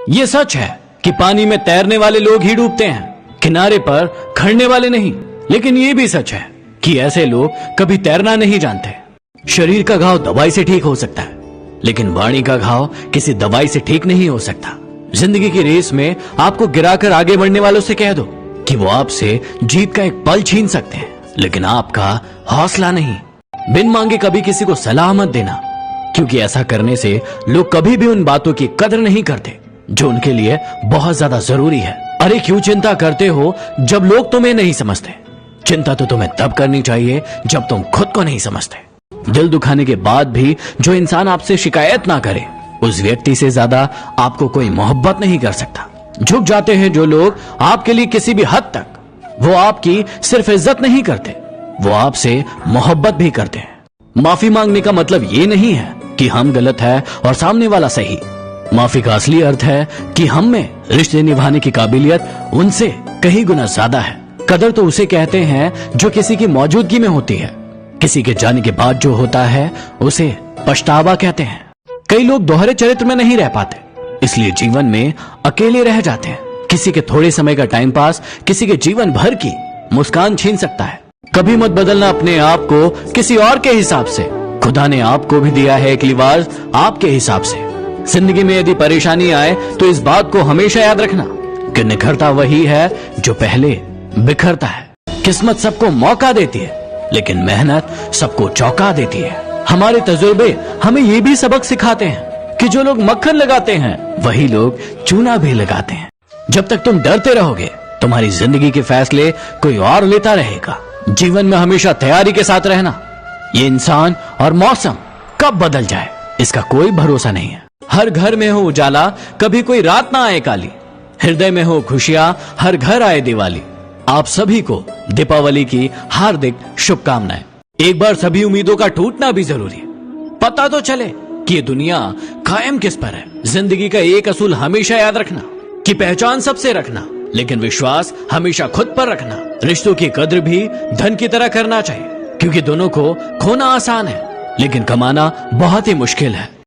ये सच है कि पानी में तैरने वाले लोग ही डूबते हैं, किनारे पर खड़ने वाले नहीं। लेकिन ये भी सच है कि ऐसे लोग कभी तैरना नहीं जानते। शरीर का घाव दवाई से ठीक हो सकता है, लेकिन वाणी का घाव किसी दवाई से ठीक नहीं हो सकता। जिंदगी की रेस में आपको गिराकर आगे बढ़ने वालों से कह दो कि वो आपसे जीत का एक पल छीन सकते हैं, लेकिन आपका हौसला नहीं। बिन मांगे कभी किसी को सलाह मत देना, क्योंकि ऐसा करने से लोग कभी भी उन बातों की कदर नहीं करते जो उनके लिए बहुत ज्यादा जरूरी है। अरे क्यों चिंता करते हो जब लोग तुम्हें नहीं समझते? चिंता तो तुम्हें तब करनी चाहिए जब तुम खुद को नहीं समझते। दिल दुखाने के बाद भी जो इंसान आपसे शिकायत ना करे, उस व्यक्ति से ज्यादा आपको कोई मोहब्बत नहीं कर सकता। झुक जाते हैं जो लोग आपके लिए किसी भी हद तक, वो आपकी सिर्फ इज्जत नहीं करते, वो आपसे मोहब्बत भी करते हैं। माफी मांगने का मतलब ये नहीं है कि हम गलत है और सामने वाला सही। माफी का असली अर्थ है कि हम में रिश्ते निभाने की काबिलियत उनसे कहीं गुना ज्यादा है। कदर तो उसे कहते हैं जो किसी की मौजूदगी में होती है, किसी के जाने के बाद जो होता है उसे पछतावा कहते हैं। कई लोग दोहरे चरित्र में नहीं रह पाते, इसलिए जीवन में अकेले रह जाते हैं। किसी के थोड़े समय का टाइम पास किसी के जीवन भर की मुस्कान छीन सकता है। कभी मत बदलना अपने आप को किसी और के हिसाब से। खुदा ने आपको भी दिया है एक लिबास आपके हिसाब से। जिंदगी में यदि परेशानी आए तो इस बात को हमेशा याद रखना कि निखरता वही है जो पहले बिखरता है। किस्मत सबको मौका देती है, लेकिन मेहनत सबको चौंका देती है। हमारे तजुर्बे हमें ये भी सबक सिखाते हैं कि जो लोग मक्खन लगाते हैं वही लोग चूना भी लगाते हैं। जब तक तुम डरते रहोगे, तुम्हारी जिंदगी के फैसले कोई और लेता रहेगा। जीवन में हमेशा तैयारी के साथ रहना। ये इंसान और मौसम कब बदल जाए इसका कोई भरोसा नहीं है। हर घर में हो उजाला, कभी कोई रात ना आए काली। हृदय में हो खुशियां, हर घर आए दिवाली। आप सभी को दीपावली की हार्दिक शुभकामनाएं। एक बार सभी उम्मीदों का टूटना भी जरूरी है। पता तो चले कि ये दुनिया कायम किस पर है। जिंदगी का एक असूल हमेशा याद रखना कि पहचान सबसे रखना, लेकिन विश्वास हमेशा खुद पर रखना। रिश्तों की कद्र भी धन की तरह करना चाहिए, क्योंकि दोनों को खोना आसान है, लेकिन कमाना बहुत ही मुश्किल है।